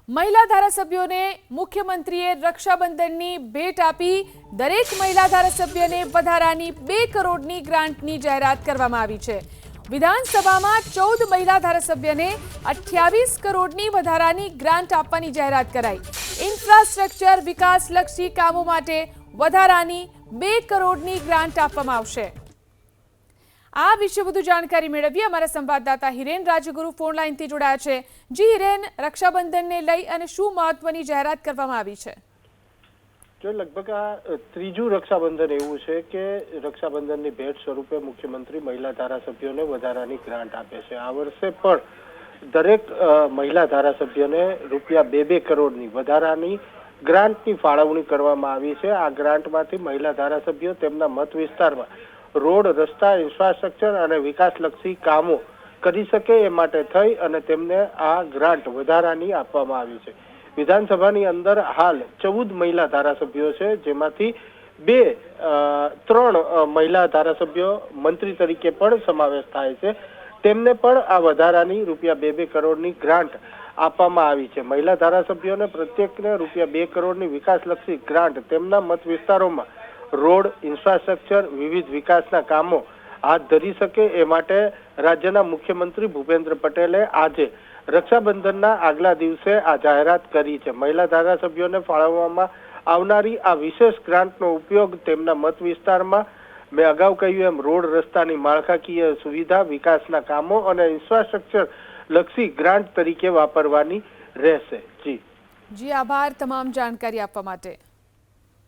મહિલા ધારાસભ્યોને મુખ્યમંત્રીએ રક્ષાબંધનની ભેટ આપી દરેક મહિલા ધારાસભ્યને વધારાની 2 કરોડની ગ્રાન્ટની જાહેરાત કરવામાં આવી છે। વિધાનસભામાં 14 મહિલા ધારાસભ્યને 28 કરોડની વધારાની ગ્રાન્ટ આપવાની જાહેરાત કરાઈ। ઇન્ફ્રાસ્ટ્રક્ચર વિકાસલક્ષી કામો માટે વધારાની 2 કરોડની ગ્રાન્ટ આપવામાં આવશે। આ વિશે વધુ જાણકારી મેળવીએ અમારા સંવાદદાતા હિરેન રાજગુરુ ફોન લાઈનથી જોડાયા છે। જી હિરેન, રક્ષાબંધનને લઈ અને શું મહત્વની જાહેરાત કરવામાં આવી છે? જો લગભગ આ ત્રીજું રક્ષાબંધન એવું છે કે રક્ષાબંધનની ભેટ સ્વરૂપે મુખ્યમંત્રી મહિલા ધારાસભ્યોને વધારાની ગ્રાન્ટ આપે છે। આ વર્ષે પણ દરેક મહિલા ધારાસભ્યોને ₹2 કરોડની વધારાની ગ્રાન્ટની ફાળવણી કરવામાં આવી છે। આ ગ્રાન્ટમાંથી મહિલા ધારાસભ્યો તેમના મત વિસ્તારમાં રોડ, રસ્તા, ઇન્ફ્રાસ્ટ્રક્ચર અને વિકાસલક્ષી કામો કરી શકે એ માટે થઈ અને તેમને આ ગ્રાન્ટ વધારાની આપવામાં આવી છે। વિધાનસભાની અંદર હાલ 14 મહિલા ધારાસભ્યો છે, જેમાંથી 3 મહિલા ધારાસભ્યો મંત્રી તરીકે પણ સમાવેશ થાય છે। તેમને પણ આ વધારાની ₹2 કરોડની ગ્રાન્ટ આપવામાં આવી છે। મહિલા ધારાસભ્યોને પ્રત્યેકને ₹2 કરોડની વિકાસલક્ષી ગ્રાન્ટ તેમના મત વિસ્તારોમાં રોડ, ઇન્ફ્રાસ્ટ્રક્ચર, વિવિધ વિકાસના કામો હાથ ધરી શકે એ માટે રાજ્યના મુખ્યમંત્રી ભૂપેન્દ્ર પટેલે આજે રક્ષાબંધનના આગલા દિવસે આ જાહેરાત કરી છે। મહિલા ધારાસભ્યોને ફાળવવામાં આવનારી આ વિશેષ ગ્રાન્ટનો ઉપયોગ તેમના મત વિસ્તારમાં મેં અગાઉ કહ્યું એમ રોડ, રસ્તાની માળખાકીય સુવિધા, વિકાસના કામો અને ઇન્ફ્રાસ્ટ્રક્ચર લક્ષી ગ્રાન્ટ તરીકે વાપરવાની રહેશે। જી આભાર તમામ જાણકારી આપવા માટે।